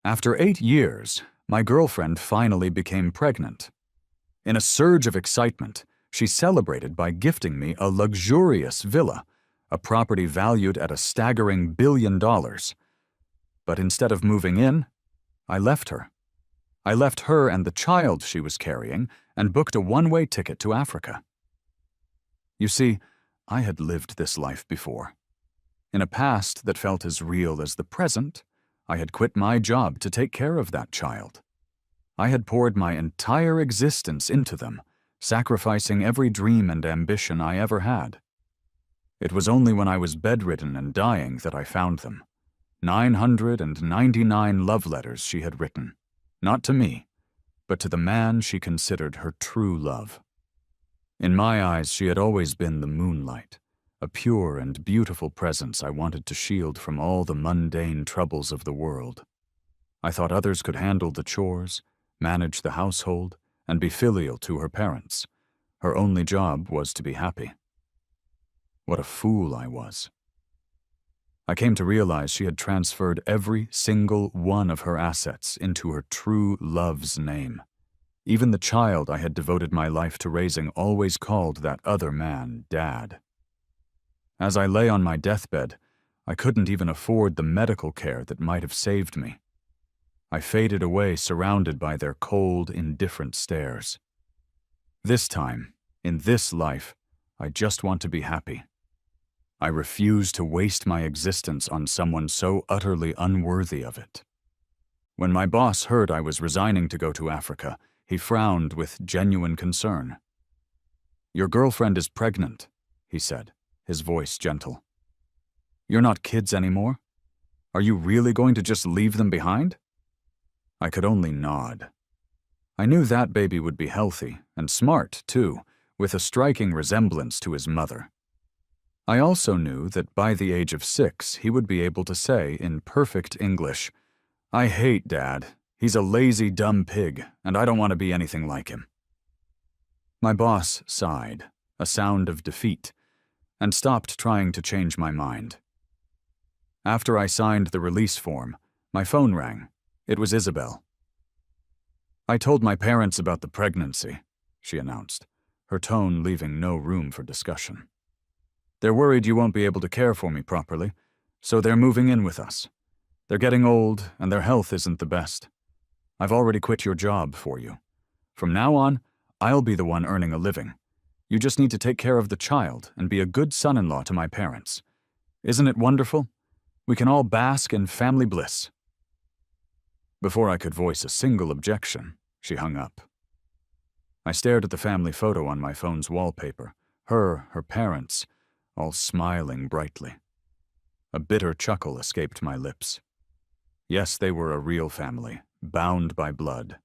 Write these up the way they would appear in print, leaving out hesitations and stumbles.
After 8 years, my girlfriend finally became pregnant. In a surge of excitement, she celebrated by gifting me a luxurious villa, a property valued at a staggering $1 billion. But instead of moving in, I left her. I left her and the child she was carrying and booked a one-way ticket to Africa. You see, I had lived this life before. In a past that felt as real as the present, I had quit my job to take care of that child. I had poured my entire existence into them, sacrificing every dream and ambition I ever had. It was only when I was bedridden and dying that I found them. 999 love letters she had written, not to me, but to the man she considered her true love. In my eyes, she had always been the moonlight, a pure and beautiful presence I wanted to shield from all the mundane troubles of the world. I thought others could handle the chores, manage the household, and be filial to her parents. Her only job was to be happy. What a fool I was. I came to realize she had transferred every single one of her assets into her true love's name. Even the child I had devoted my life to raising always called that other man Dad. As I lay on my deathbed, I couldn't even afford the medical care that might have saved me. I faded away surrounded by their cold, indifferent stares. This time, in this life, I just want to be happy. I refuse to waste my existence on someone so utterly unworthy of it. When my boss heard I was resigning to go to Africa, he frowned with genuine concern. "Your girlfriend is pregnant," he said, his voice gentle. "You're not kids anymore? Are you really going to just leave them behind?" I could only nod. I knew that baby would be healthy, and smart, too, with a striking resemblance to his mother. I also knew that by the age of 6, he would be able to say in perfect English, "I hate Dad. He's a lazy, dumb pig, and I don't want to be anything like him." My boss sighed, a sound of defeat, and stopped trying to change my mind. After I signed the release form, my phone rang. It was Isabel. "I told my parents about the pregnancy," she announced, her tone leaving no room for discussion. "They're worried you won't be able to care for me properly, so they're moving in with us. They're getting old, and their health isn't the best. I've already quit your job for you. From now on, I'll be the one earning a living. You just need to take care of the child and be a good son-in-law to my parents. Isn't it wonderful? We can all bask in family bliss." Before I could voice a single objection, she hung up. I stared at the family photo on my phone's wallpaper, her parents, all smiling brightly. A bitter chuckle escaped my lips. Yes, they were a real family, bound by blood.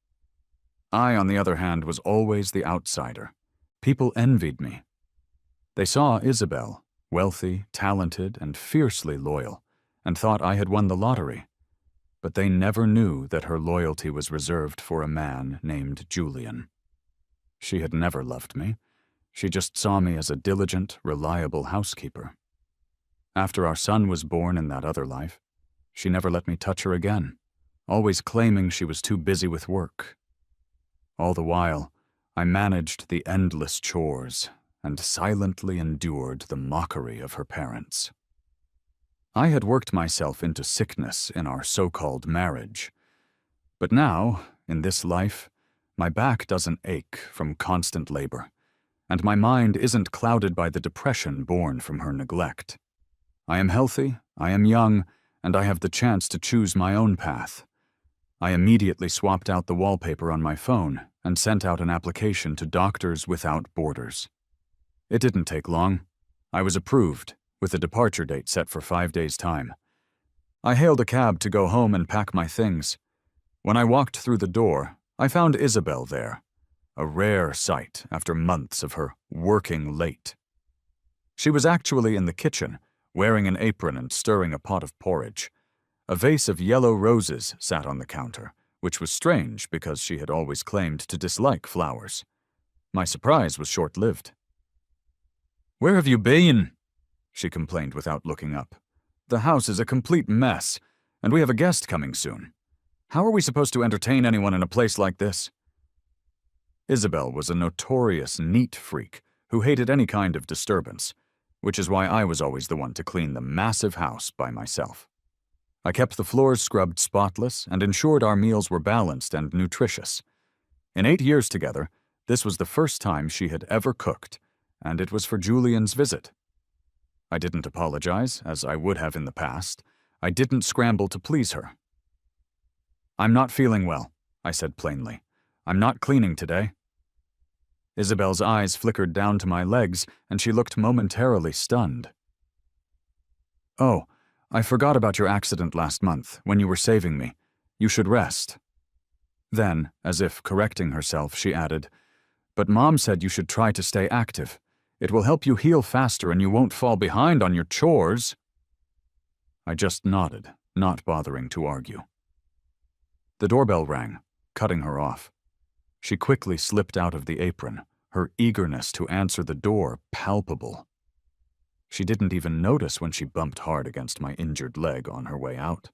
I, on the other hand, was always the outsider. People envied me. They saw Isabel, wealthy, talented, and fiercely loyal, and thought I had won the lottery. But they never knew that her loyalty was reserved for a man named Julian. She had never loved me. She just saw me as a diligent, reliable housekeeper. After our son was born in that other life, she never let me touch her again, always claiming she was too busy with work. All the while, I managed the endless chores and silently endured the mockery of her parents. I had worked myself into sickness in our so-called marriage. But now, in this life, my back doesn't ache from constant labor, and my mind isn't clouded by the depression born from her neglect. I am healthy, I am young, and I have the chance to choose my own path. I immediately swapped out the wallpaper on my phone and sent out an application to Doctors Without Borders. It didn't take long. I was approved, with a departure date set for 5 days' time. I hailed a cab to go home and pack my things. When I walked through the door, I found Isabel there, a rare sight after months of her working late. She was actually in the kitchen, wearing an apron and stirring a pot of porridge. A vase of yellow roses sat on the counter, which was strange because she had always claimed to dislike flowers. My surprise was short-lived. "Where have you been?" she complained without looking up. "The house is a complete mess, and we have a guest coming soon. How are we supposed to entertain anyone in a place like this? Isabel was a notorious neat freak who hated any kind of disturbance, which is why I was always the one to clean the massive house by myself. I kept the floors scrubbed spotless and ensured our meals were balanced and nutritious. In 8 years together, this was the first time she had ever cooked, and it was for Julian's visit. I didn't apologize, as I would have in the past. I didn't scramble to please her. "I'm not feeling well," I said plainly. "I'm not cleaning today." Isabel's eyes flickered down to my legs, and she looked momentarily stunned. "Oh, I forgot about your accident last month, when you were saving me. You should rest." Then, as if correcting herself, she added, "But Mom said you should try to stay active. It will help you heal faster and you won't fall behind on your chores." I just nodded, not bothering to argue. The doorbell rang, cutting her off. She quickly slipped out of the apron, her eagerness to answer the door palpable. She didn't even notice when she bumped hard against my injured leg on her way out.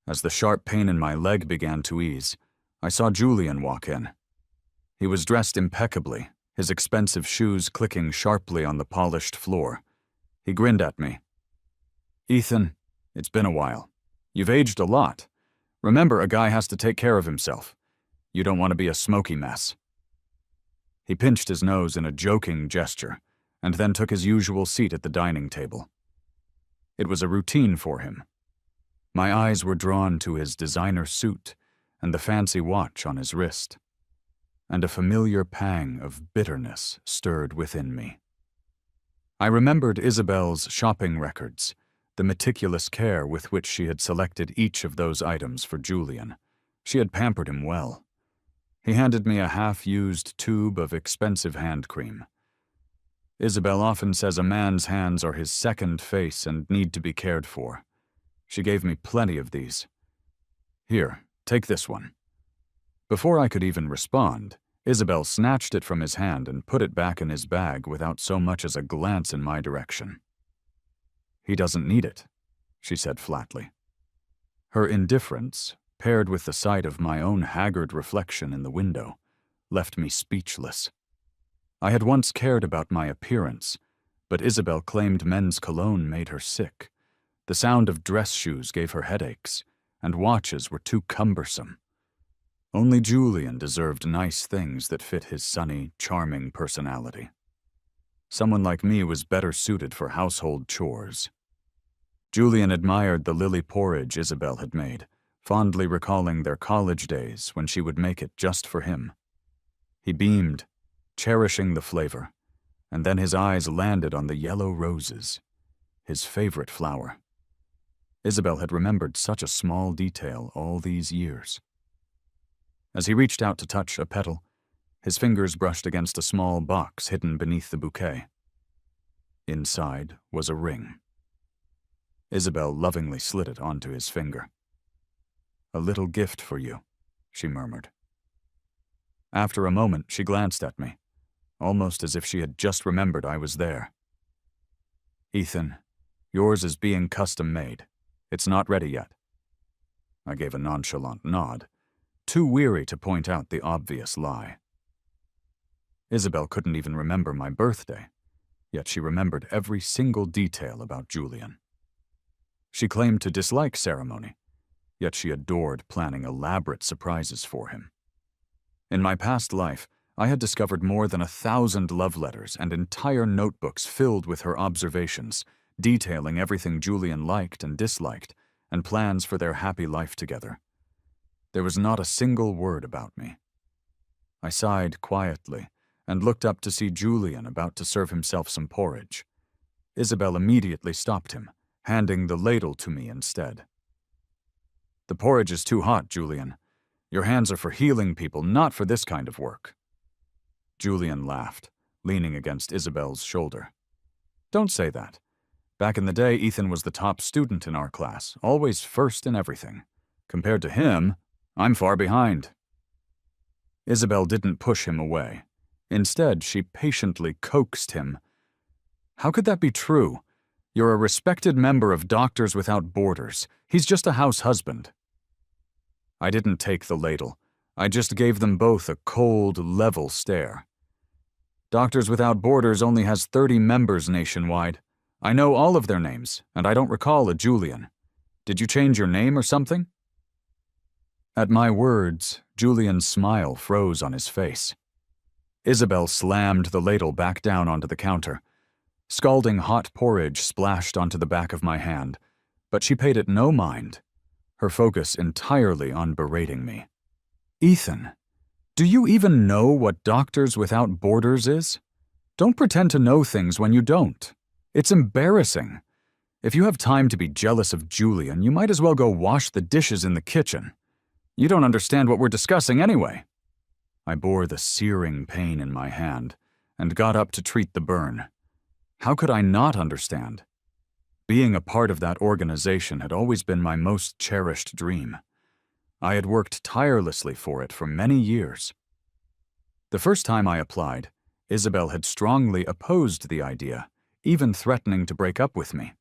As the sharp pain in my leg began to ease, I saw Julian walk in. He was dressed impeccably, his expensive shoes clicking sharply on the polished floor. He grinned at me. "Ethan, it's been a while. You've aged a lot. Remember, a guy has to take care of himself. You don't want to be a smoky mess." He pinched his nose in a joking gesture, and then took his usual seat at the dining table. It was a routine for him. My eyes were drawn to his designer suit and the fancy watch on his wrist, and a familiar pang of bitterness stirred within me. I remembered Isabel's shopping records, the meticulous care with which she had selected each of those items for Julian. She had pampered him well. He handed me a half-used tube of expensive hand cream. Isabel often says a man's hands are his second face and need to be cared for. She gave me plenty of these. "Here, take this one." Before I could even respond, Isabel snatched it from his hand and put it back in his bag without so much as a glance in my direction. "He doesn't need it," she said flatly. Her indifference, paired with the sight of my own haggard reflection in the window, left me speechless. I had once cared about my appearance, but Isabel claimed men's cologne made her sick. The sound of dress shoes gave her headaches, and watches were too cumbersome. Only Julian deserved nice things that fit his sunny, charming personality. Someone like me was better suited for household chores. Julian admired the lily porridge Isabel had made, fondly recalling their college days when she would make it just for him. He beamed, cherishing the flavor, and then his eyes landed on the yellow roses, his favorite flower. Isabel had remembered such a small detail all these years. As he reached out to touch a petal, his fingers brushed against a small box hidden beneath the bouquet. Inside was a ring. Isabel lovingly slid it onto his finger. "A little gift for you," she murmured. After a moment, she glanced at me, almost as if she had just remembered I was there. "Ethan, yours is being custom-made. It's not ready yet." I gave a nonchalant nod, too weary to point out the obvious lie. Isabel couldn't even remember my birthday, yet she remembered every single detail about Julian. She claimed to dislike ceremony, yet she adored planning elaborate surprises for him. In my past life, I had discovered more than 1,000 love letters and entire notebooks filled with her observations, detailing everything Julian liked and disliked, and plans for their happy life together. There was not a single word about me. I sighed quietly and looked up to see Julian about to serve himself some porridge. Isabel immediately stopped him, handing the ladle to me instead. "The porridge is too hot, Julian. Your hands are for healing people, not for this kind of work." Julian laughed, leaning against Isabel's shoulder. "Don't say that. Back in the day, Ethan was the top student in our class, always first in everything. Compared to him, I'm far behind." Isabel didn't push him away. Instead, she patiently coaxed him. "How could that be true? You're a respected member of Doctors Without Borders. He's just a house husband." I didn't take the ladle. I just gave them both a cold, level stare. Doctors Without Borders only has 30 members nationwide. I know all of their names, and I don't recall a Julian. Did you change your name or something? At my words, Julian's smile froze on his face. Isabel slammed the ladle back down onto the counter. Scalding hot porridge splashed onto the back of my hand, but she paid it no mind, her focus entirely on berating me. Ethan, do you even know what Doctors Without Borders is? Don't pretend to know things when you don't. It's embarrassing. If you have time to be jealous of Julian, you might as well go wash the dishes in the kitchen. You don't understand what we're discussing anyway. I bore the searing pain in my hand and got up to treat the burn. How could I not understand? Being a part of that organization had always been my most cherished dream. I had worked tirelessly for it for many years. The first time I applied, Isabel had strongly opposed the idea, even threatening to break up with me.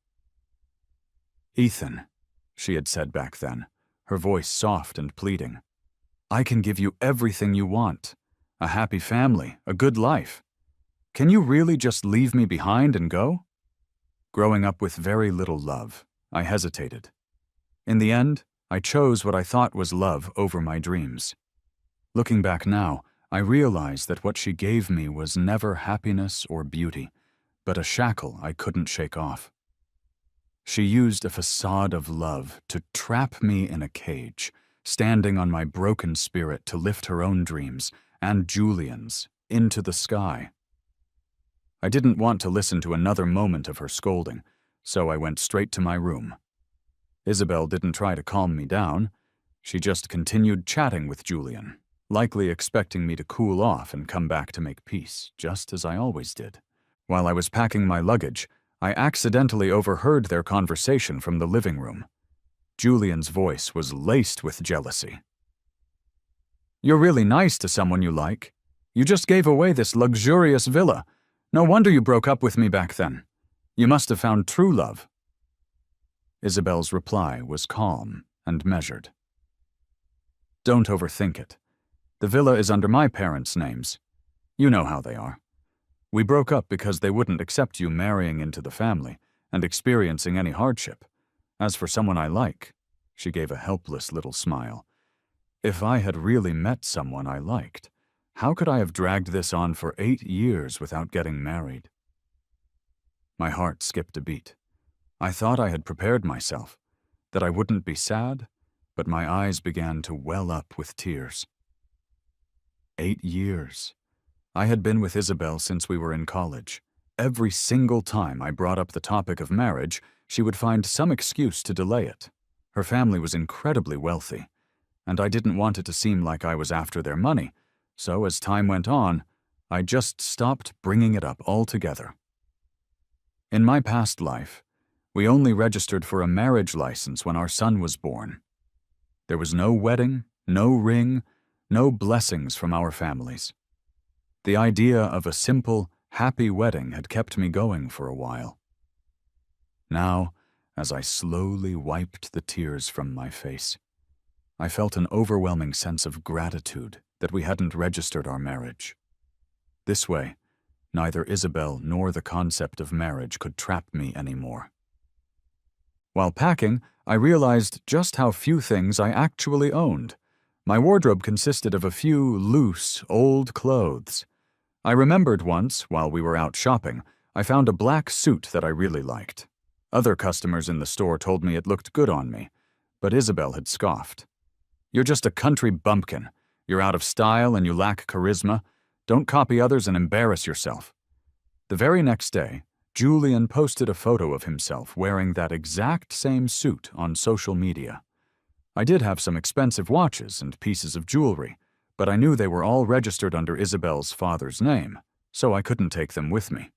Ethan, she had said back then, her voice soft and pleading, I can give you everything you want. A happy family, a good life. Can you really just leave me behind and go? Growing up with very little love, I hesitated. In the end, I chose what I thought was love over my dreams. Looking back now, I realize that what she gave me was never happiness or beauty, but a shackle I couldn't shake off. She used a facade of love to trap me in a cage, standing on my broken spirit to lift her own dreams, and Julian's, into the sky. I didn't want to listen to another moment of her scolding, so I went straight to my room. Isabel didn't try to calm me down. She just continued chatting with Julian, likely expecting me to cool off and come back to make peace, just as I always did. While I was packing my luggage, I accidentally overheard their conversation from the living room. Julian's voice was laced with jealousy. You're really nice to someone you like. You just gave away this luxurious villa. No wonder you broke up with me back then. You must have found true love. Isabel's reply was calm and measured. Don't overthink it. The villa is under my parents' names. You know how they are. We broke up because they wouldn't accept you marrying into the family and experiencing any hardship. As for someone I like, she gave a helpless little smile. If I had really met someone I liked, how could I have dragged this on for 8 years without getting married? My heart skipped a beat. I thought I had prepared myself, that I wouldn't be sad, but my eyes began to well up with tears. 8 years. I had been with Isabel since we were in college. Every single time I brought up the topic of marriage, she would find some excuse to delay it. Her family was incredibly wealthy, and I didn't want it to seem like I was after their money, so as time went on, I just stopped bringing it up altogether. In my past life, we only registered for a marriage license when our son was born. There was no wedding, no ring, no blessings from our families. The idea of a simple, happy wedding had kept me going for a while. Now, as I slowly wiped the tears from my face, I felt an overwhelming sense of gratitude that we hadn't registered our marriage. This way, neither Isabel nor the concept of marriage could trap me anymore. While packing, I realized just how few things I actually owned. My wardrobe consisted of a few loose, old clothes. I remembered once, while we were out shopping, I found a black suit that I really liked. Other customers in the store told me it looked good on me, but Isabel had scoffed. You're just a country bumpkin. You're out of style and you lack charisma. Don't copy others and embarrass yourself. The very next day, Julian posted a photo of himself wearing that exact same suit on social media. I did have some expensive watches and pieces of jewelry, but I knew they were all registered under Isabel's father's name, so I couldn't take them with me.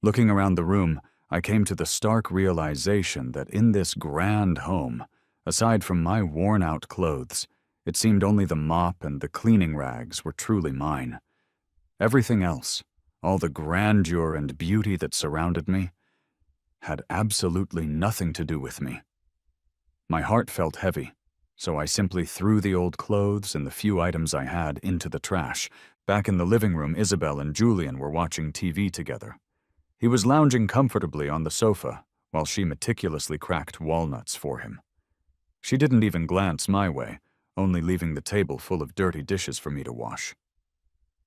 Looking around the room, I came to the stark realization that in this grand home, aside from my worn-out clothes, it seemed only the mop and the cleaning rags were truly mine. Everything else, all the grandeur and beauty that surrounded me, had absolutely nothing to do with me. My heart felt heavy. So I simply threw the old clothes and the few items I had into the trash. Back in the living room, Isabel and Julian were watching TV together. He was lounging comfortably on the sofa, while she meticulously cracked walnuts for him. She didn't even glance my way, only leaving the table full of dirty dishes for me to wash.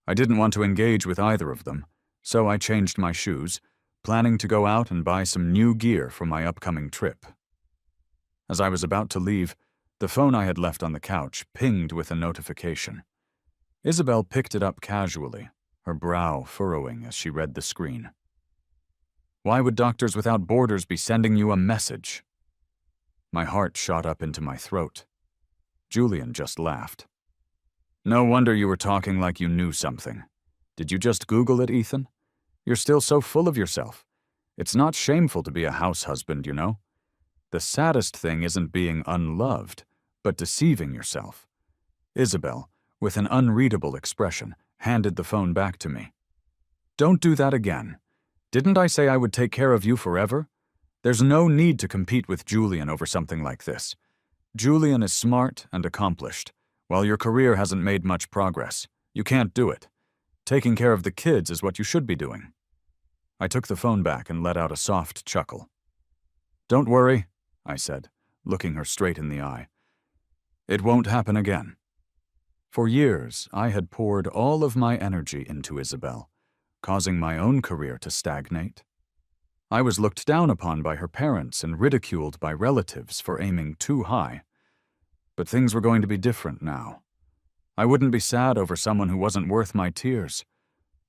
I didn't want to engage with either of them, so I changed my shoes, planning to go out and buy some new gear for my upcoming trip. As I was about to leave, the phone I had left on the couch pinged with a notification. Isabel picked it up casually, her brow furrowing as she read the screen. Why would Doctors Without Borders be sending you a message? My heart shot up into my throat. Julian just laughed. No wonder you were talking like you knew something. Did you just Google it, Ethan? You're still so full of yourself. It's not shameful to be a house husband, you know. The saddest thing isn't being unloved, but deceiving yourself. Isabel, with an unreadable expression, handed the phone back to me. Don't do that again. Didn't I say I would take care of you forever? There's no need to compete with Julian over something like this. Julian is smart and accomplished. While your career hasn't made much progress, you can't do it. Taking care of the kids is what you should be doing. I took the phone back and let out a soft chuckle. Don't worry, I said, looking her straight in the eye. It won't happen again. For years, I had poured all of my energy into Isabel, causing my own career to stagnate. I was looked down upon by her parents and ridiculed by relatives for aiming too high. But things were going to be different now. I wouldn't be sad over someone who wasn't worth my tears,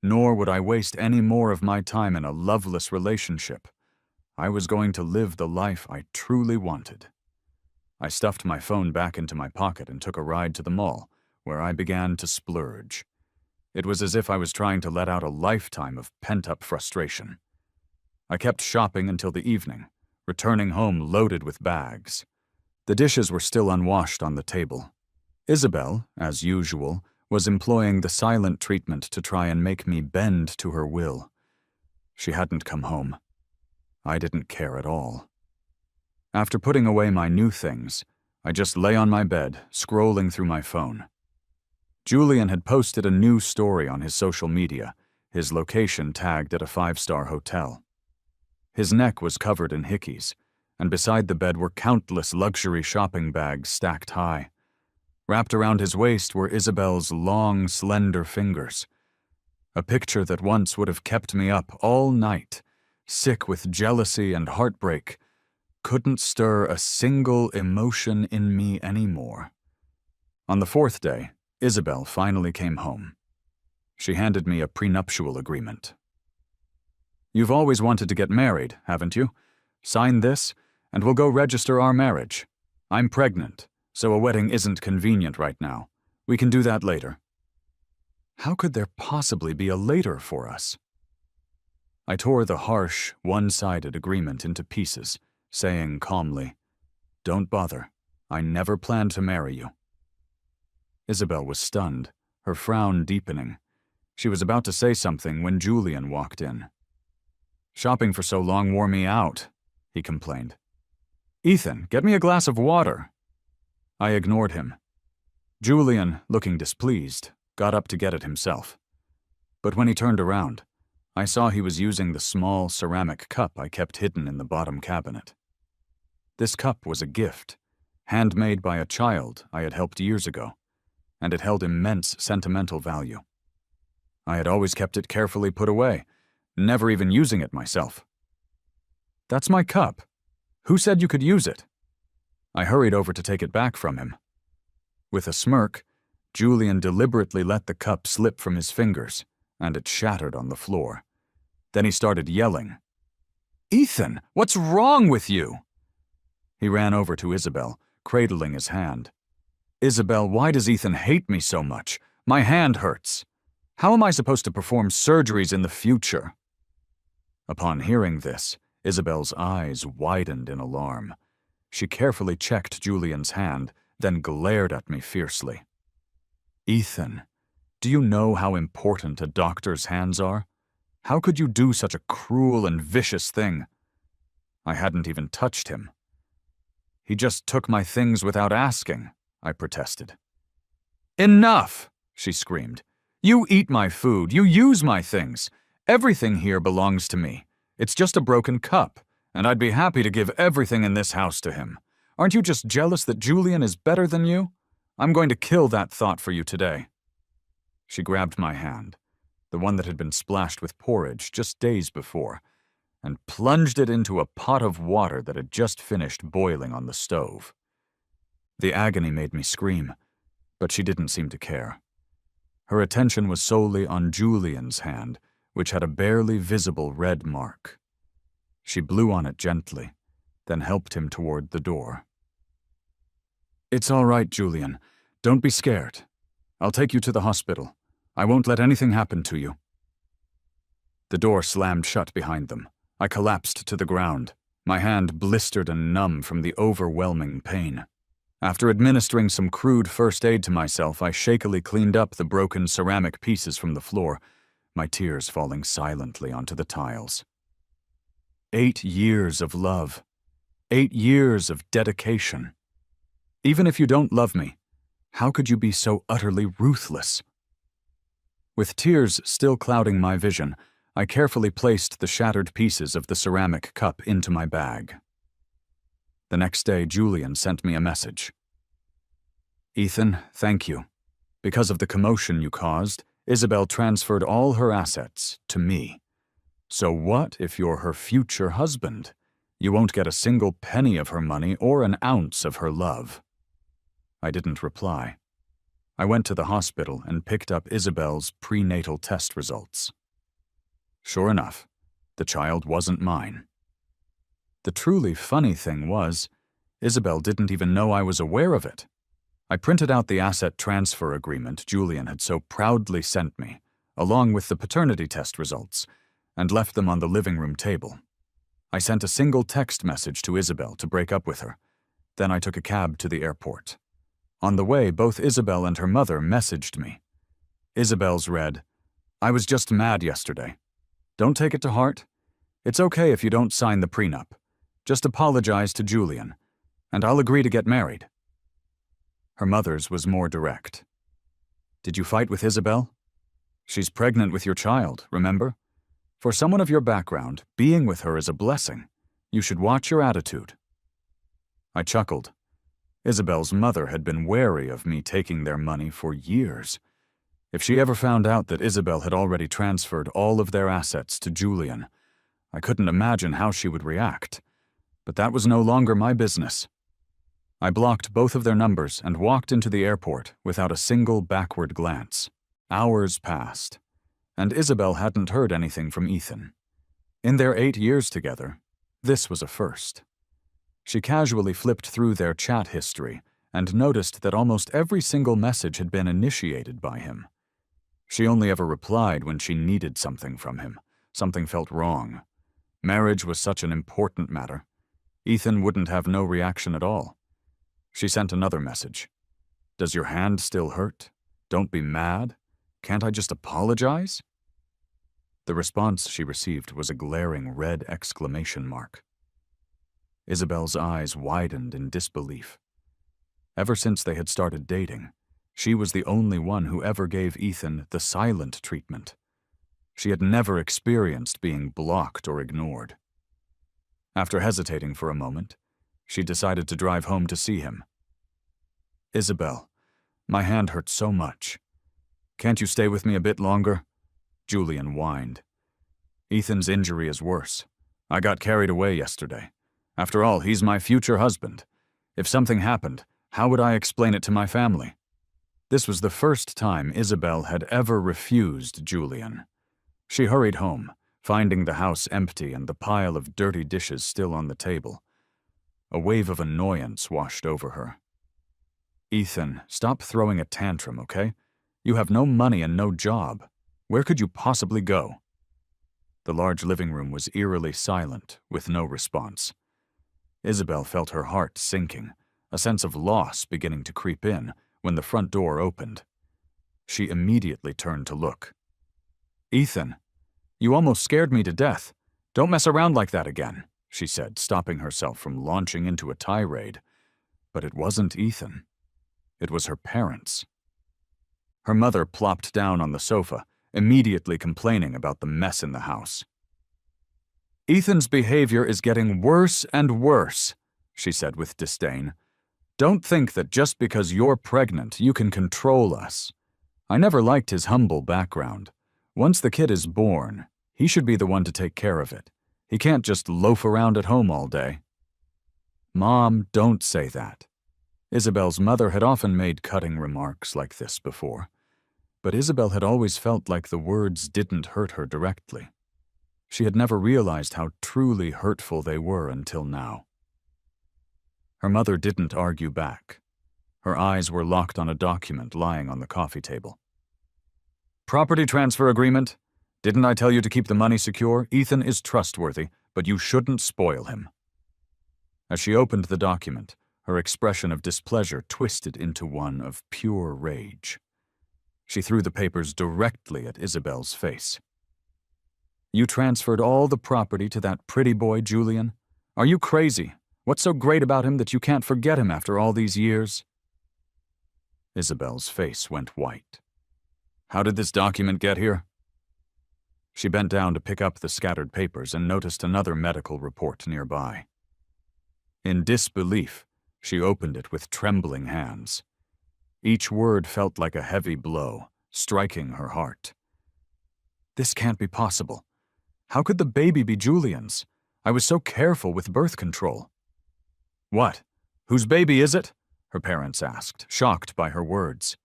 nor would I waste any more of my time in a loveless relationship. I was going to live the life I truly wanted. I stuffed my phone back into my pocket and took a ride to the mall, where I began to splurge. It was as if I was trying to let out a lifetime of pent-up frustration. I kept shopping until the evening, returning home loaded with bags. The dishes were still unwashed on the table. Isabel, as usual, was employing the silent treatment to try and make me bend to her will. She hadn't come home. I didn't care at all. After putting away my new things, I just lay on my bed, scrolling through my phone. Julian had posted a new story on his social media, his location tagged at a 5-star hotel. His neck was covered in hickeys, and beside the bed were countless luxury shopping bags stacked high. Wrapped around his waist were Isabel's long, slender fingers. A picture that once would have kept me up all night, sick with jealousy and heartbreak, couldn't stir a single emotion in me anymore. On the 4th day, Isabel finally came home. She handed me a prenuptial agreement. You've always wanted to get married, haven't you? Sign this, and we'll go register our marriage. I'm pregnant, so a wedding isn't convenient right now. We can do that later. How could there possibly be a later for us? I tore the harsh, one-sided agreement into pieces, saying calmly, Don't bother. I never planned to marry you. Isabel was stunned, her frown deepening. She was about to say something when Julian walked in. Shopping for so long wore me out, he complained. Ethan, get me a glass of water. I ignored him. Julian, looking displeased, got up to get it himself. But when he turned around, I saw he was using the small ceramic cup I kept hidden in the bottom cabinet. This cup was a gift, handmade by a child I had helped years ago, and it held immense sentimental value. I had always kept it carefully put away, never even using it myself. That's my cup. Who said you could use it? I hurried over to take it back from him. With a smirk, Julian deliberately let the cup slip from his fingers, and it shattered on the floor. Then he started yelling. Ethan, what's wrong with you? He ran over to Isabel, cradling his hand. Isabel, why does Ethan hate me so much? My hand hurts. How am I supposed to perform surgeries in the future? Upon hearing this, Isabel's eyes widened in alarm. She carefully checked Julian's hand, then glared at me fiercely. Ethan, do you know how important a doctor's hands are? How could you do such a cruel and vicious thing? I hadn't even touched him. He just took my things without asking. I protested. Enough, she screamed. You eat my food, you use my things. Everything here belongs to me. It's just a broken cup, and I'd be happy to give everything in this house to him. Aren't you just jealous that Julian is better than you? I'm going to kill that thought for you today. She grabbed my hand, the one that had been splashed with porridge just days before, and plunged it into a pot of water that had just finished boiling on the stove. The agony made me scream, but she didn't seem to care. Her attention was solely on Julian's hand, which had a barely visible red mark. She blew on it gently, then helped him toward the door. It's all right, Julian. Don't be scared. I'll take you to the hospital. I won't let anything happen to you. The door slammed shut behind them. I collapsed to the ground, my hand blistered and numb from the overwhelming pain. After administering some crude first aid to myself, I shakily cleaned up the broken ceramic pieces from the floor, my tears falling silently onto the tiles. 8 years of love. 8 years of dedication. Even if you don't love me, how could you be so utterly ruthless? With tears still clouding my vision, I carefully placed the shattered pieces of the ceramic cup into my bag. The next day, Julian sent me a message. Ethan, thank you. Because of the commotion you caused, Isabel transferred all her assets to me. So what if you're her future husband? You won't get a single penny of her money or an ounce of her love. I didn't reply. I went to the hospital and picked up Isabel's prenatal test results. Sure enough, the child wasn't mine. The truly funny thing was, Isabel didn't even know I was aware of it. I printed out the asset transfer agreement Julian had so proudly sent me, along with the paternity test results, and left them on the living room table. I sent a single text message to Isabel to break up with her. Then I took a cab to the airport. On the way, both Isabel and her mother messaged me. Isabel's read, I was just mad yesterday. Don't take it to heart. It's okay if you don't sign the prenup. Just apologize to Julian, and I'll agree to get married. Her mother's was more direct. Did you fight with Isabel? She's pregnant with your child, remember? For someone of your background, being with her is a blessing. You should watch your attitude. I chuckled. Isabel's mother had been wary of me taking their money for years. If she ever found out that Isabel had already transferred all of their assets to Julian, I couldn't imagine how she would react. But that was no longer my business. I blocked both of their numbers and walked into the airport without a single backward glance. Hours passed, and Isabel hadn't heard anything from Ethan. In their 8 years together, this was a first. She casually flipped through their chat history and noticed that almost every single message had been initiated by him. She only ever replied when she needed something from him. Something felt wrong. Marriage was such an important matter. Ethan wouldn't have no reaction at all. She sent another message. Does your hand still hurt? Don't be mad. Can't I just apologize? The response she received was a glaring red exclamation mark. Isabel's eyes widened in disbelief. Ever since they had started dating, she was the only one who ever gave Ethan the silent treatment. She had never experienced being blocked or ignored. After hesitating for a moment, she decided to drive home to see him. Isabel, my hand hurts so much. Can't you stay with me a bit longer? Julian whined. Ethan's injury is worse. I got carried away yesterday. After all, he's my future husband. If something happened, how would I explain it to my family? This was the first time Isabel had ever refused Julian. She hurried home, finding the house empty and the pile of dirty dishes still on the table. A wave of annoyance washed over her. Ethan, stop throwing a tantrum, okay? You have no money and no job. Where could you possibly go? The large living room was eerily silent, with no response. Isabel felt her heart sinking, a sense of loss beginning to creep in when the front door opened. She immediately turned to look. Ethan, you almost scared me to death. Don't mess around like that again, she said, stopping herself from launching into a tirade. But it wasn't Ethan. It was her parents. Her mother plopped down on the sofa, immediately complaining about the mess in the house. "Ethan's behavior is getting worse and worse," she said with disdain. "Don't think that just because you're pregnant, you can control us. I never liked his humble background. Once the kid is born, he should be the one to take care of it. He can't just loaf around at home all day." "Mom, don't say that." Isabel's mother had often made cutting remarks like this before, but Isabel had always felt like the words didn't hurt her directly. She had never realized how truly hurtful they were until now. Her mother didn't argue back. Her eyes were locked on a document lying on the coffee table. "Property transfer agreement. Didn't I tell you to keep the money secure? Ethan is trustworthy, but you shouldn't spoil him." As she opened the document, her expression of displeasure twisted into one of pure rage. She threw the papers directly at Isabel's face. "You transferred all the property to that pretty boy, Julian? Are you crazy? What's so great about him that you can't forget him after all these years?" Isabel's face went white. "How did this document get here?" She bent down to pick up the scattered papers and noticed another medical report nearby. In disbelief, she opened it with trembling hands. Each word felt like a heavy blow, striking her heart. "This can't be possible. How could the baby be Julian's? I was so careful with birth control." "What? Whose baby is it?" her parents asked, shocked by her words.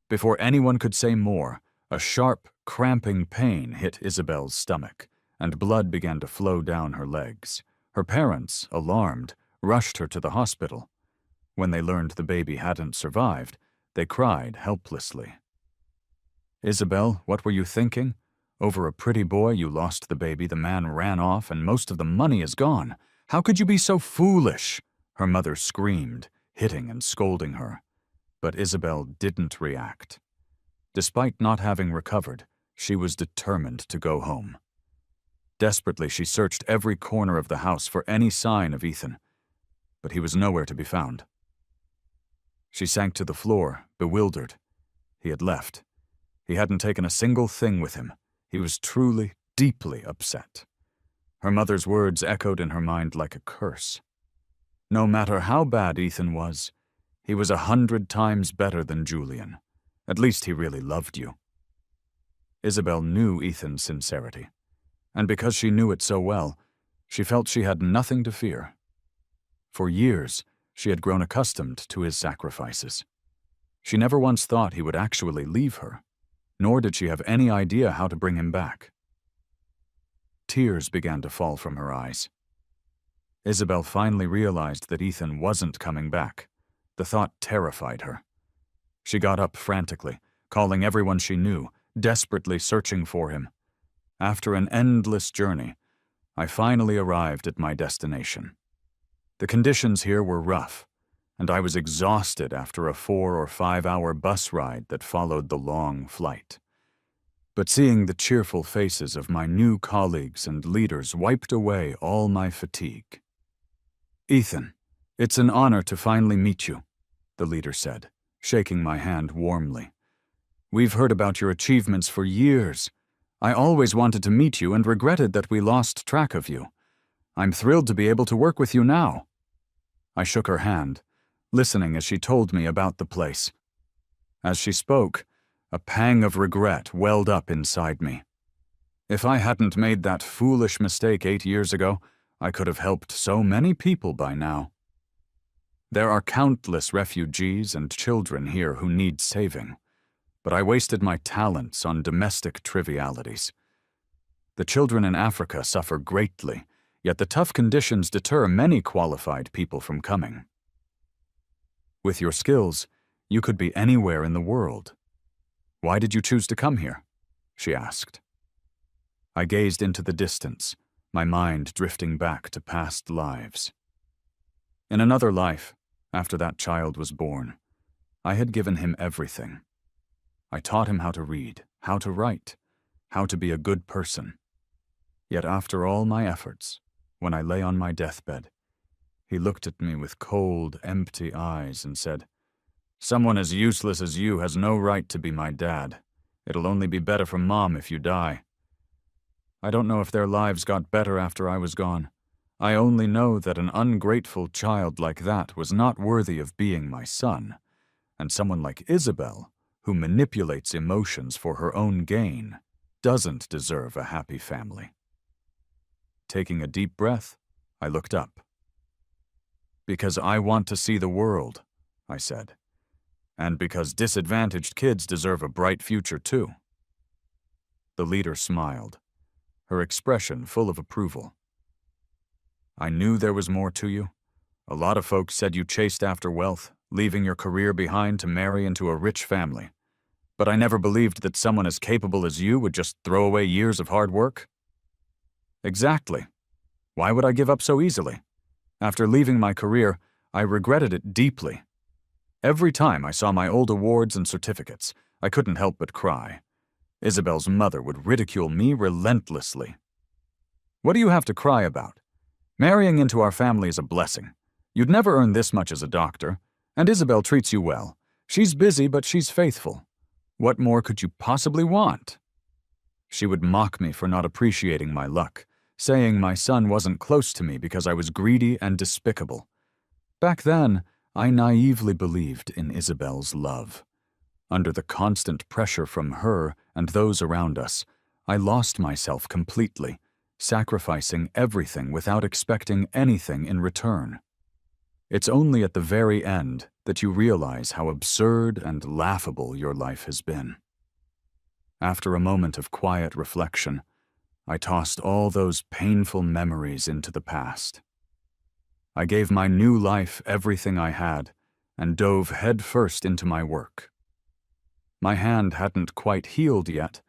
Before anyone could say more, a sharp, cramping pain hit Isabel's stomach, and blood began to flow down her legs. Her parents, alarmed, rushed her to the hospital. When they learned the baby hadn't survived, they cried helplessly. "Isabel, what were you thinking? Over a pretty boy, you lost the baby, the man ran off, and most of the money is gone. How could you be so foolish?" Her mother screamed, hitting and scolding her. But Isabel didn't react. Despite not having recovered, she was determined to go home. Desperately, she searched every corner of the house for any sign of Ethan, but he was nowhere to be found. She sank to the floor, bewildered. He had left. He hadn't taken a single thing with him. He was truly, deeply upset. Her mother's words echoed in her mind like a curse. No matter how bad Ethan was, he was 100 times better than Julian. At least he really loved you. Isabel knew Ethan's sincerity, and because she knew it so well, she felt she had nothing to fear. For years, she had grown accustomed to his sacrifices. She never once thought he would actually leave her, nor did she have any idea how to bring him back. Tears began to fall from her eyes. Isabel finally realized that Ethan wasn't coming back. The thought terrified her. She got up frantically, calling everyone she knew, desperately searching for him. After an endless journey, I finally arrived at my destination. The conditions here were rough, and I was exhausted after a 4 or 5 hour bus ride that followed the long flight. But seeing the cheerful faces of my new colleagues and leaders wiped away all my fatigue. "Ethan, it's an honor to finally meet you," the leader said, shaking my hand warmly. "We've heard about your achievements for years. I always wanted to meet you and regretted that we lost track of you. I'm thrilled to be able to work with you now." I shook her hand, listening as she told me about the place. As she spoke, a pang of regret welled up inside me. If I hadn't made that foolish mistake 8 years ago, I could have helped so many people by now. There are countless refugees and children here who need saving, but I wasted my talents on domestic trivialities. The children in Africa suffer greatly, yet the tough conditions deter many qualified people from coming. With your skills, you could be anywhere in the world. Why did you choose to come here? She asked. I gazed into the distance, my mind drifting back to past lives. In another life, after that child was born, I had given him everything. I taught him how to read, how to write, how to be a good person. Yet after all my efforts, when I lay on my deathbed, he looked at me with cold, empty eyes and said, Someone as useless as you has no right to be my dad. It'll only be better for Mom if you die. I don't know if their lives got better after I was gone. I only know that an ungrateful child like that was not worthy of being my son, and someone like Isabel, who manipulates emotions for her own gain, doesn't deserve a happy family. Taking a deep breath, I looked up. Because I want to see the world, I said. And because disadvantaged kids deserve a bright future too. The leader smiled, her expression full of approval. I knew there was more to you. A lot of folks said you chased after wealth, leaving your career behind to marry into a rich family. But I never believed that someone as capable as you would just throw away years of hard work. Exactly. Why would I give up so easily? After leaving my career, I regretted it deeply. Every time I saw my old awards and certificates, I couldn't help but cry. Isabel's mother would ridicule me relentlessly. What do you have to cry about? Marrying into our family is a blessing. You'd never earn this much as a doctor, and Isabel treats you well. She's busy, but she's faithful. What more could you possibly want? She would mock me for not appreciating my luck, saying my son wasn't close to me because I was greedy and despicable. Back then, I naively believed in Isabel's love. Under the constant pressure from her and those around us, I lost myself completely, sacrificing everything without expecting anything in return. It's only at the very end that you realize how absurd and laughable your life has been. After a moment of quiet reflection, I tossed all those painful memories into the past. I gave my new life everything I had and dove headfirst into my work. My hand hadn't quite healed yet,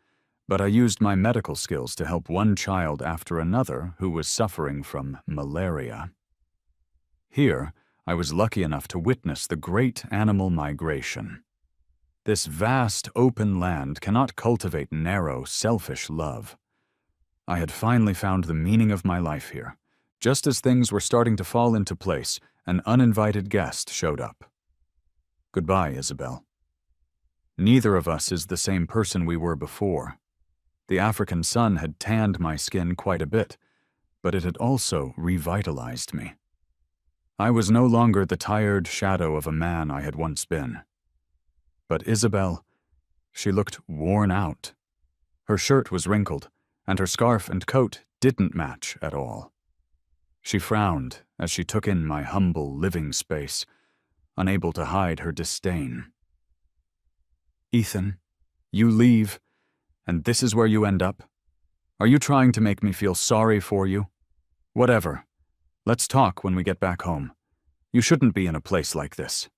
but I used my medical skills to help one child after another who was suffering from malaria. Here, I was lucky enough to witness the great animal migration. This vast, open land cannot cultivate narrow, selfish love. I had finally found the meaning of my life here. Just as things were starting to fall into place, an uninvited guest showed up. Goodbye, Isabel. Neither of us is the same person we were before. The African sun had tanned my skin quite a bit, but it had also revitalized me. I was no longer the tired shadow of a man I had once been. But Isabel, she looked worn out. Her shirt was wrinkled, and her scarf and coat didn't match at all. She frowned as she took in my humble living space, unable to hide her disdain. Ethan, you leave, and this is where you end up? Are you trying to make me feel sorry for you? Whatever. Let's talk when we get back home. You shouldn't be in a place like this.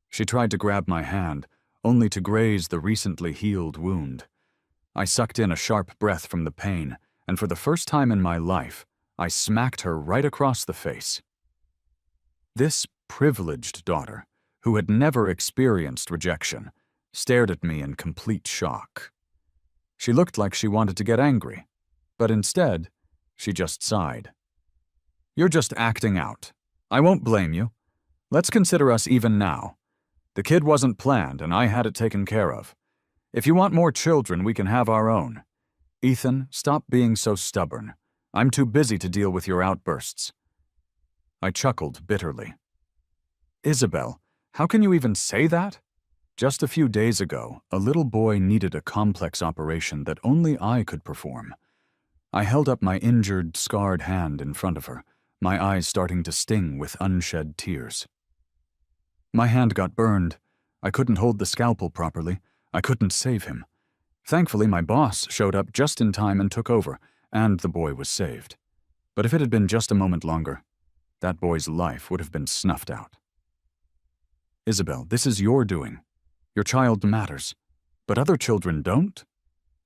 She tried to grab my hand, only to graze the recently healed wound. I sucked in a sharp breath from the pain, and for the first time in my life, I smacked her right across the face. This privileged daughter, who had never experienced rejection, stared at me in complete shock. She looked like she wanted to get angry, but instead, she just sighed. You're just acting out. I won't blame you. Let's consider us even now. The kid wasn't planned, and I had it taken care of. If you want more children, we can have our own. Ethan, stop being so stubborn. I'm too busy to deal with your outbursts. I chuckled bitterly. Isabel, how can you even say that? Just a few days ago, a little boy needed a complex operation that only I could perform. I held up my injured, scarred hand in front of her, my eyes starting to sting with unshed tears. My hand got burned. I couldn't hold the scalpel properly. I couldn't save him. Thankfully, my boss showed up just in time and took over, and the boy was saved. But if it had been just a moment longer, that boy's life would have been snuffed out. Isabel, this is your doing. Your child matters, but other children don't?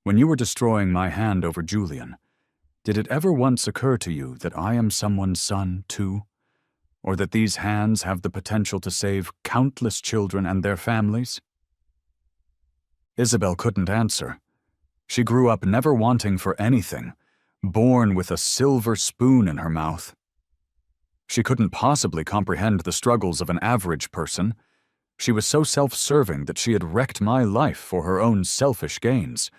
When you were destroying my hand over Julian, did it ever once occur to you that I am someone's son, too? Or that these hands have the potential to save countless children and their families? Isabel couldn't answer. She grew up never wanting for anything, born with a silver spoon in her mouth. She couldn't possibly comprehend the struggles of an average person. She was so self-serving that she had wrecked my life for her own selfish gains,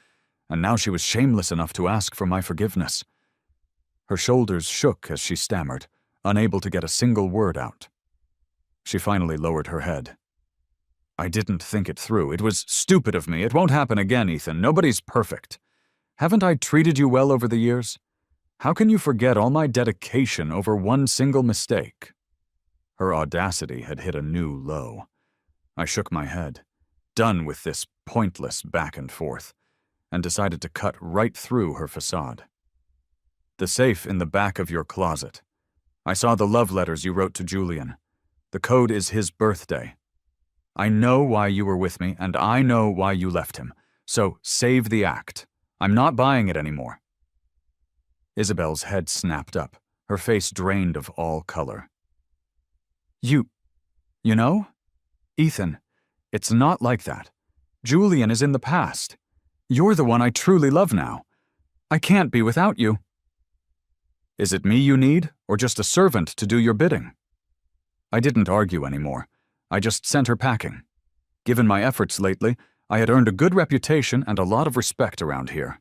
and now she was shameless enough to ask for my forgiveness. Her shoulders shook as she stammered, unable to get a single word out. She finally lowered her head. I didn't think it through. It was stupid of me. It won't happen again, Ethan. Nobody's perfect. Haven't I treated you well over the years? How can you forget all my dedication over one single mistake? Her audacity had hit a new low. I shook my head, done with this pointless back and forth, and decided to cut right through her facade. The safe in the back of your closet. I saw the love letters you wrote to Julian. The code is his birthday. I know why you were with me, and I know why you left him. So save the act. I'm not buying it anymore. Isabel's head snapped up, her face drained of all color. You know? Ethan, it's not like that. Julian is in the past. You're the one I truly love now. I can't be without you. Is it me you need, or just a servant to do your bidding? I didn't argue anymore. I just sent her packing. Given my efforts lately, I had earned a good reputation and a lot of respect around here.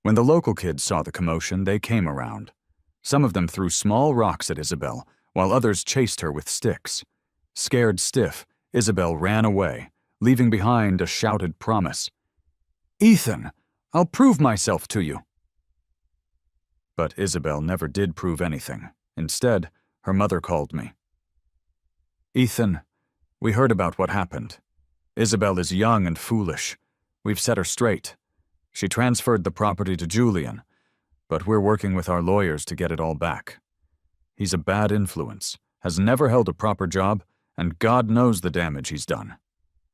When the local kids saw the commotion, they came around. Some of them threw small rocks at Isabel, while others chased her with sticks. Scared stiff, Isabel ran away, leaving behind a shouted promise. Ethan, I'll prove myself to you. But Isabel never did prove anything. Instead, her mother called me. Ethan, we heard about what happened. Isabel is young and foolish. We've set her straight. She transferred the property to Julian, but we're working with our lawyers to get it all back. He's a bad influence, has never held a proper job, and God knows the damage he's done.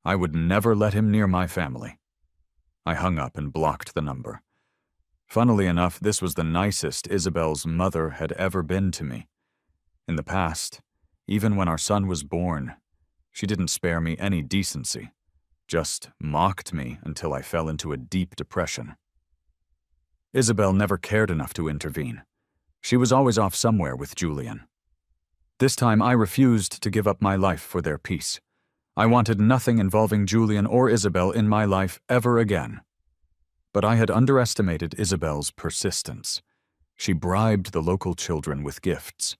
I would never let him near my family. I hung up and blocked the number. Funnily enough, this was the nicest Isabel's mother had ever been to me. In the past, even when our son was born, she didn't spare me any decency, just mocked me until I fell into a deep depression. Isabel never cared enough to intervene. She was always off somewhere with Julian. This time I refused to give up my life for their peace. I wanted nothing involving Julian or Isabel in my life ever again. But I had underestimated Isabel's persistence. She bribed the local children with gifts.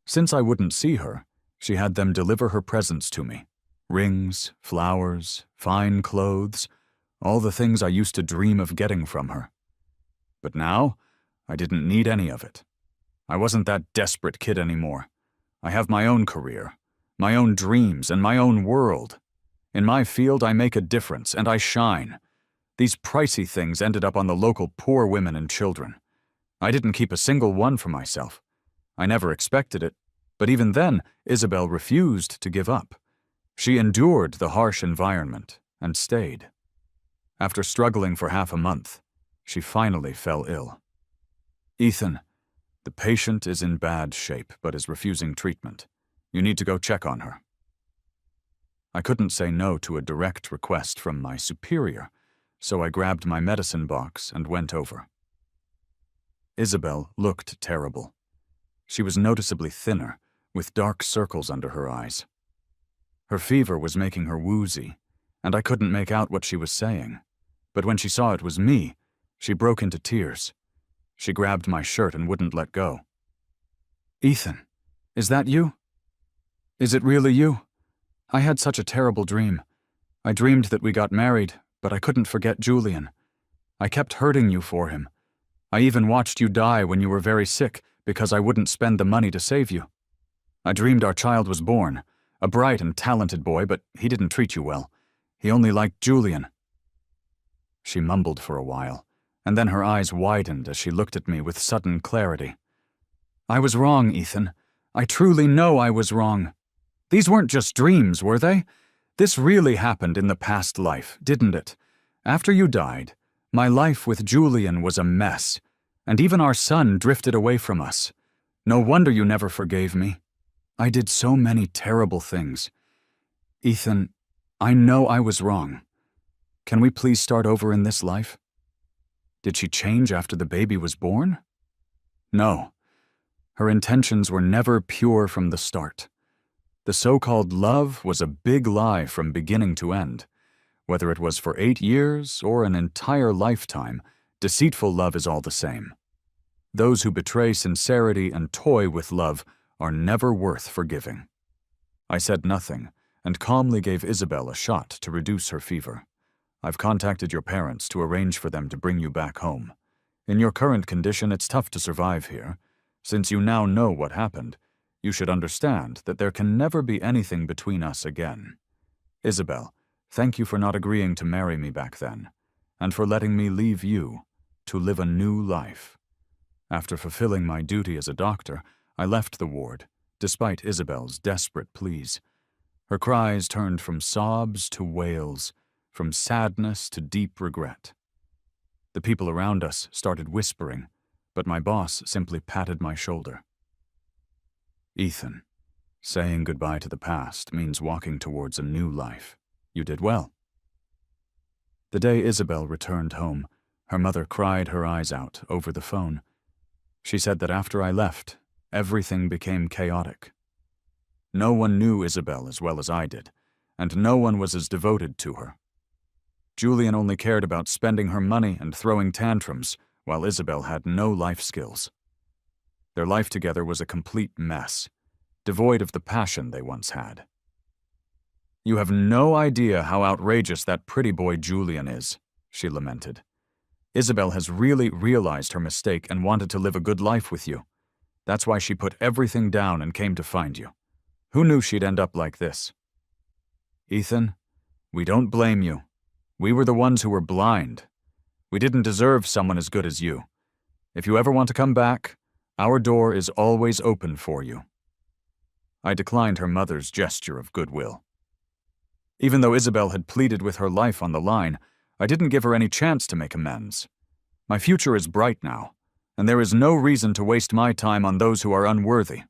Since I wouldn't see her, she had them deliver her presents to me. Rings, flowers, fine clothes, all the things I used to dream of getting from her. But now, I didn't need any of it. I wasn't that desperate kid anymore. I have my own career, my own dreams, and my own world. In my field, I make a difference, and I shine. These pricey things ended up on the local poor women and children. I didn't keep a single one for myself. I never expected it, but even then, Isabel refused to give up. She endured the harsh environment and stayed. After struggling for half a month, she finally fell ill. Ethan, the patient is in bad shape but is refusing treatment. You need to go check on her. I couldn't say no to a direct request from my superior, so I grabbed my medicine box and went over. Isabel looked terrible. She was noticeably thinner, with dark circles under her eyes. Her fever was making her woozy, and I couldn't make out what she was saying. But when she saw it was me, she broke into tears. She grabbed my shirt and wouldn't let go. Ethan, is that you? Is it really you? I had such a terrible dream. I dreamed that we got married, but I couldn't forget Julian. I kept hurting you for him. I even watched you die when you were very sick because I wouldn't spend the money to save you. I dreamed our child was born, a bright and talented boy, but he didn't treat you well. He only liked Julian. She mumbled for a while, and then her eyes widened as she looked at me with sudden clarity. I was wrong, Ethan. I truly know I was wrong. These weren't just dreams, were they? This really happened in the past life, didn't it? After you died, my life with Julian was a mess, and even our son drifted away from us. No wonder you never forgave me. I did so many terrible things. Ethan, I know I was wrong. Can we please start over in this life? Did she change after the baby was born? No. Her intentions were never pure from the start. The so-called love was a big lie from beginning to end. Whether it was for 8 years or an entire lifetime, deceitful love is all the same. Those who betray sincerity and toy with love are never worth forgiving. I said nothing and calmly gave Isabel a shot to reduce her fever. I've contacted your parents to arrange for them to bring you back home. In your current condition, it's tough to survive here. Since you now know what happened, you should understand that there can never be anything between us again. Isabel, thank you for not agreeing to marry me back then, and for letting me leave you to live a new life. After fulfilling my duty as a doctor, I left the ward, despite Isabel's desperate pleas. Her cries turned from sobs to wails, from sadness to deep regret. The people around us started whispering, but my boss simply patted my shoulder. Ethan, saying goodbye to the past means walking towards a new life. You did well. The day Isabel returned home, her mother cried her eyes out over the phone. She said that after I left, everything became chaotic. No one knew Isabel as well as I did, and no one was as devoted to her. Julian only cared about spending her money and throwing tantrums, while Isabel had no life skills. Their life together was a complete mess, devoid of the passion they once had. You have no idea how outrageous that pretty boy Julian is, she lamented. Isabel has really realized her mistake and wanted to live a good life with you. That's why she put everything down and came to find you. Who knew she'd end up like this? Ethan, we don't blame you. We were the ones who were blind. We didn't deserve someone as good as you. If you ever want to come back, our door is always open for you. I declined her mother's gesture of goodwill. Even though Isabel had pleaded with her life on the line, I didn't give her any chance to make amends. My future is bright now, and there is no reason to waste my time on those who are unworthy.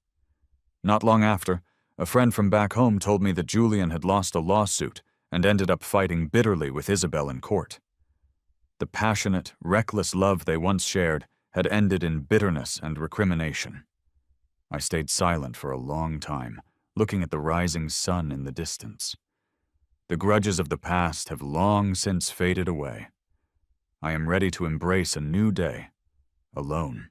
Not long after, a friend from back home told me that Julian had lost a lawsuit and ended up fighting bitterly with Isabel in court. The passionate, reckless love they once shared had ended in bitterness and recrimination. I stayed silent for a long time, looking at the rising sun in the distance. The grudges of the past have long since faded away. I am ready to embrace a new day, alone.